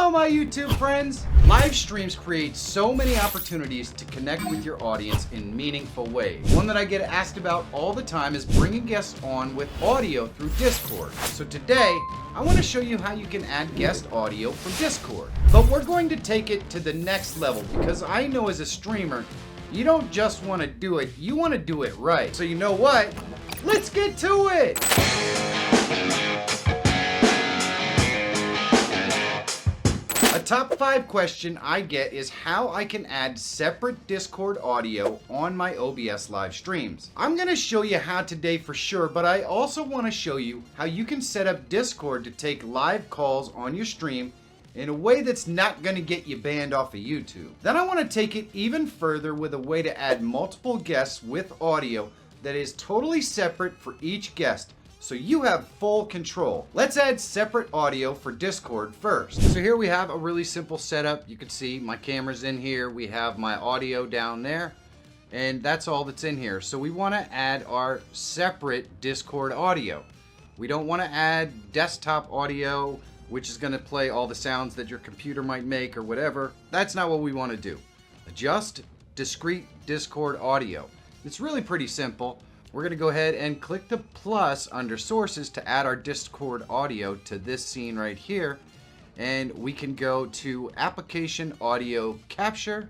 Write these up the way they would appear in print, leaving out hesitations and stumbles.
Hello my YouTube friends! Live streams create so many opportunities to connect with your audience in meaningful ways. One that I get asked about all the time is bringing guests on with audio through Discord. So today, I want to show you how you can add guest audio from Discord. But we're going to take it to the next level because I know as a streamer, you don't just want to do it, you want to do it right. So you know what? Let's get to it! A top 5 question I get is how I can add separate Discord audio on my OBS live streams. I'm going to show you how today for sure, but I also want to show you how you can set up Discord to take live calls on your stream in a way that's not going to get you banned off of YouTube. Then I want to take it even further with a way to add multiple guests with audio that is totally separate for each guest, so you have full control. Let's add separate audio for Discord first. So here we have a really simple setup. You can see my camera's in here. We have my audio down there, and that's all that's in here. So we want to add our separate Discord audio. We don't want to add desktop audio, which is going to play all the sounds that your computer might make or whatever. That's not what we want to do. Just discrete Discord audio. It's really pretty simple. We're going to go ahead and click the plus under sources to add our Discord audio to this scene right here. And we can go to application audio capture,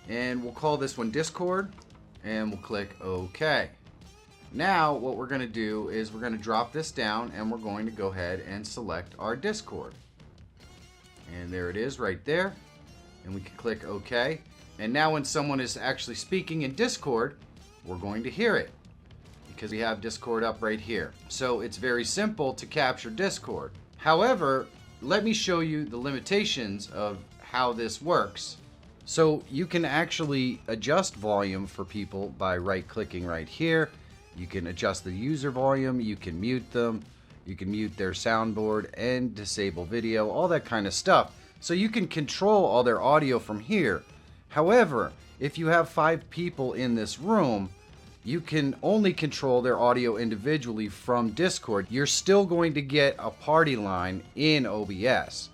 and we'll call this one Discord, and we'll click OK. Now what we're going to do is we're going to drop this down and we're going to go ahead and select our Discord. And there it is right there. And we can click OK. And now when someone is actually speaking in Discord, we're going to hear it because we have Discord up right here. So it's very simple to capture Discord. However, let me show you the limitations of how this works. So you can actually adjust volume for people by right-clicking right here. You can adjust the user volume, you can mute them, you can mute their soundboard and disable video, all that kind of stuff. So you can control all their audio from here. However, if you have 5 people in this room, you can only control their audio individually from Discord. You're still going to get a party line in OBS.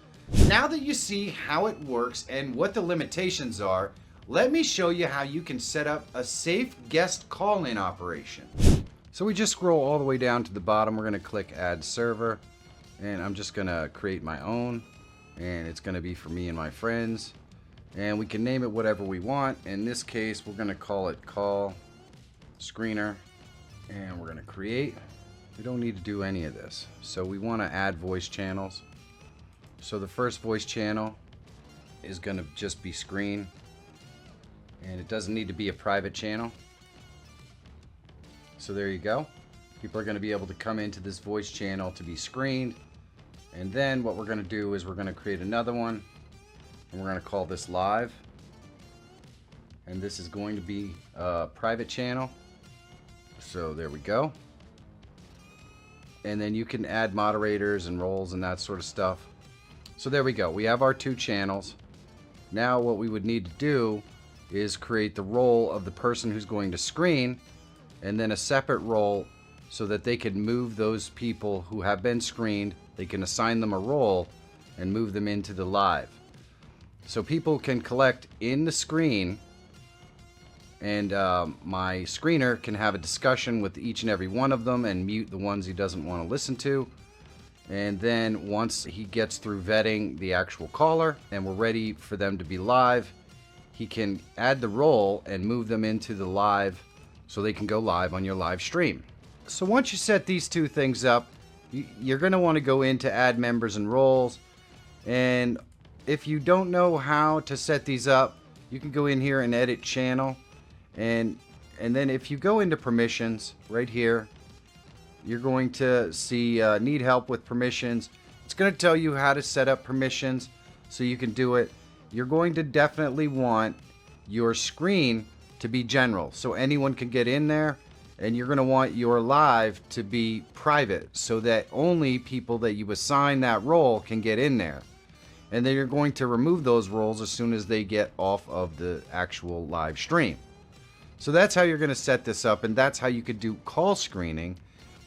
Now that you see how it works and what the limitations are, let me show you how you can set up a safe guest call-in operation. So we just scroll all the way down to the bottom. We're going to click Add Server, and I'm just going to create my own, and it's going to be for me and my friends. And we can name it whatever we want. In this case, we're going to call it Call Screener, and we're going to create. We don't need to do any of this. So we want to add voice channels. So the first voice channel is going to just be screen, and it doesn't need to be a private channel. So there you go. People are going to be able to come into this voice channel to be screened. And then what we're going to do is we're going to create another one, and we're going to call this Live. And this is going to be a private channel. So there we go. And then you can add moderators and roles and that sort of stuff. So there we go. We have our 2 channels. Now what we would need to do is create the role of the person who's going to screen, and then a separate role so that they can move those people who have been screened. They can assign them a role and move them into the live. So people can collect in the screen, and my screener can have a discussion with each and every one of them and mute the ones he doesn't want to listen to. And then once he gets through vetting the actual caller and we're ready for them to be live, he can add the role and move them into the live so they can go live on your live stream. So once you set these 2 things up, you're going to want to go into add members and roles. And if you don't know how to set these up, you can go in here and edit channel. And then if you go into permissions right here, you're going to see need help with permissions. It's going to tell you how to set up permissions so you can do it. You're going to definitely want your screen to be general so anyone can get in there, and you're going to want your live to be private so that only people that you assign that role can get in there. And then you're going to remove those roles as soon as they get off of the actual live stream. So that's how you're going to set this up, and that's how you could do call screening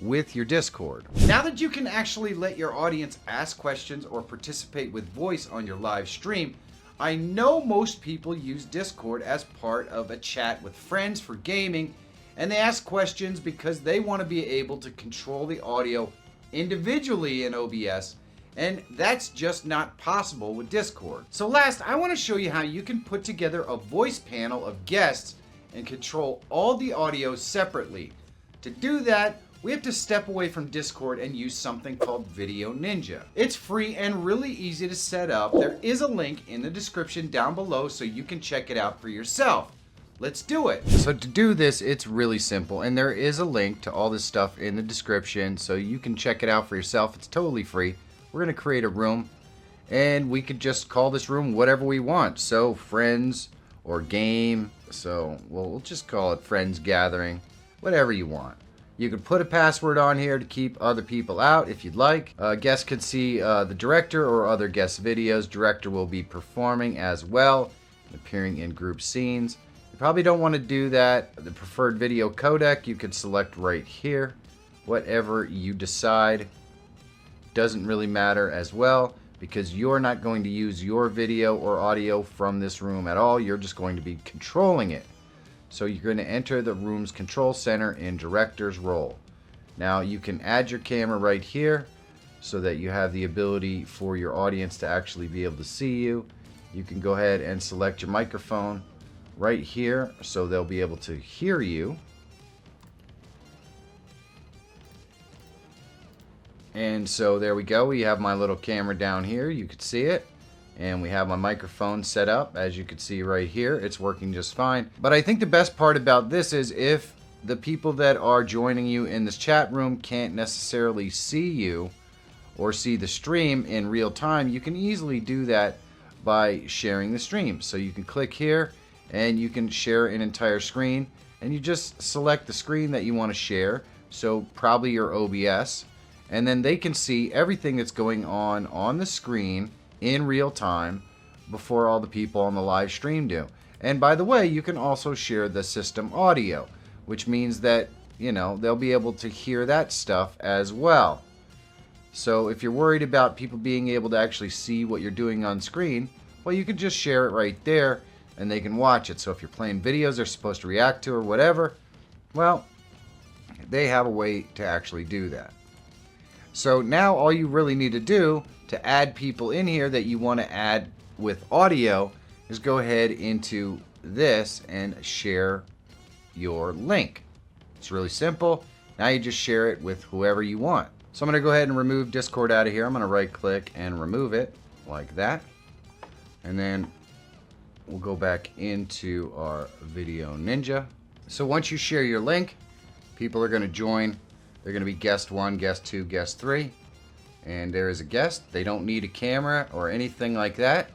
with your Discord. Now that you can actually let your audience ask questions or participate with voice on your live stream, I know most people use Discord as part of a chat with friends for gaming, and they ask questions because they want to be able to control the audio individually in OBS, and that's just not possible with Discord. So last, I want to show you how you can put together a voice panel of guests and control all the audio separately. To do that, we have to step away from Discord and use something called Video Ninja. It's free and really easy to set up. There is a link in the description down below so you can check it out for yourself. Let's do it. So to do this, it's really simple, and there is a link to all this stuff in the description so you can check it out for yourself. It's totally free. We're going to create a room, and we could just call this room whatever we want. So friends or game. So we'll just call it Friends Gathering, whatever you want. You can put a password on here to keep other people out if you'd like. Guests could see the director or other guest videos. Director will be performing as well, appearing in group scenes. You probably don't want to do that. The preferred video codec you can select right here. Whatever you decide doesn't really matter as well, because you're not going to use your video or audio from this room at all. You're just going to be controlling it. So you're going to enter the room's control center in director's role. Now you can add your camera right here so that you have the ability for your audience to actually be able to see you. You can go ahead and select your microphone right here so they'll be able to hear you. And so there we go. We have my little camera down here. You can see it. And we have my microphone set up, as you can see right here. It's working just fine. But I think the best part about this is if the people that are joining you in this chat room can't necessarily see you or see the stream in real time, you can easily do that by sharing the stream. So you can click here and you can share an entire screen, and you just select the screen that you want to share. So probably your OBS, and then they can see everything that's going on the screen in real time before all the people on the live stream do. And by the way, you can also share the system audio, which means that, you know, they'll be able to hear that stuff as well. So if you're worried about people being able to actually see what you're doing on screen, well, you can just share it right there and they can watch it. So if you're playing videos they're supposed to react to or whatever, well, they have a way to actually do that. So now all you really need to do to add people in here that you want to add with audio is go ahead into this and share your link. It's really simple. Now you just share it with whoever you want. So I'm going to go ahead and remove Discord out of here. I'm going to right click and remove it like that. And then we'll go back into our Video Ninja. So once you share your link, people are going to join. They're going to be guest 1, guest 2, guest 3. And there is a guest. They don't need a camera or anything like that.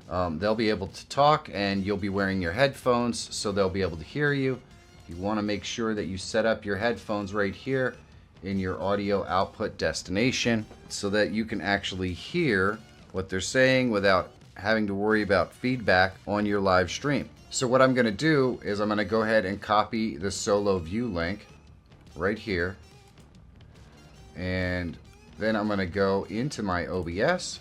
They'll be able to talk, and you'll be wearing your headphones so they'll be able to hear you. You want to make sure that you set up your headphones right here in your audio output destination so that you can actually hear what they're saying without having to worry about feedback on your live stream. So what I'm going to do is I'm going to go ahead and copy the solo view link right here, and then I'm going to go into my OBS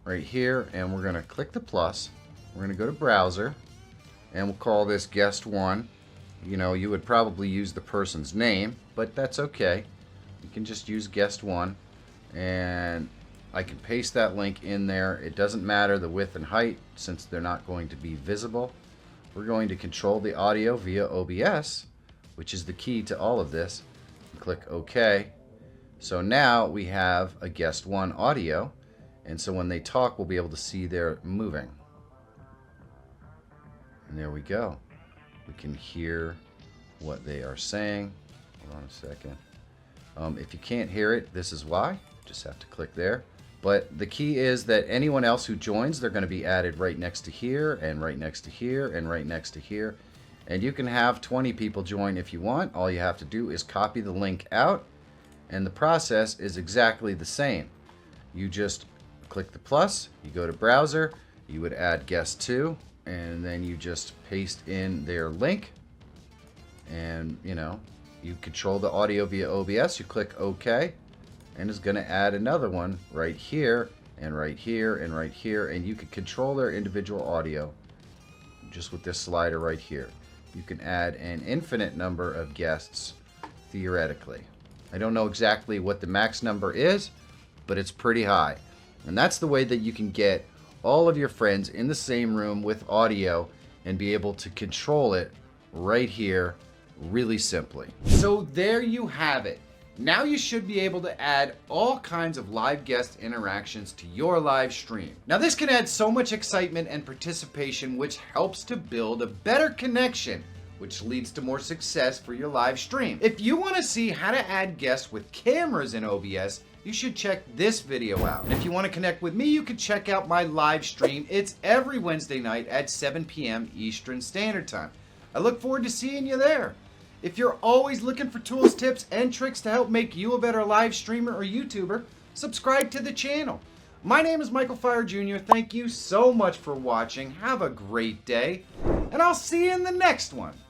right here, and we're going to click the plus. We're going to go to browser, and we'll call this guest 1. You know, you would probably use the person's name, but that's okay. You can just use guest 1, and I can paste that link in there. It doesn't matter the width and height since they're not going to be visible. We're going to control the audio via OBS, which is the key to all of this. Click OK. So now we have a guest 1 audio, and so when they talk, we'll be able to see they're moving. And there we go. We can hear what they are saying. Hold on a second. If you can't hear it, this is why. Just have to click there. But the key is that anyone else who joins, they're going to be added right next to here, and right next to here, and right next to here. And you can have 20 people join if you want. All you have to do is copy the link out, and the process is exactly the same. You just click the plus, you go to browser, you would add guest 2, and then you just paste in their link, and you know, You control the audio via OBS, you click OK, and it's going to add another one right here, and right here, and right here, and you can control their individual audio just with this slider right here. You can add an infinite number of guests, theoretically. I don't know exactly what the max number is, but it's pretty high. And that's the way that you can get all of your friends in the same room with audio and be able to control it right here really simply. So there you have it. Now you should be able to add all kinds of live guest interactions to your live stream. Now this can add so much excitement and participation, which helps to build a better connection, which leads to more success for your live stream. If you want to see how to add guests with cameras in OBS, you should check this video out. And if you want to connect with me, you can check out my live stream. It's every Wednesday night at 7 p.m. Eastern Standard Time. I look forward to seeing you there. If you're always looking for tools, tips, and tricks to help make you a better live streamer or YouTuber, subscribe to the channel. My name is Michael Fire Jr. Thank you so much for watching. Have a great day, and I'll see you in the next one.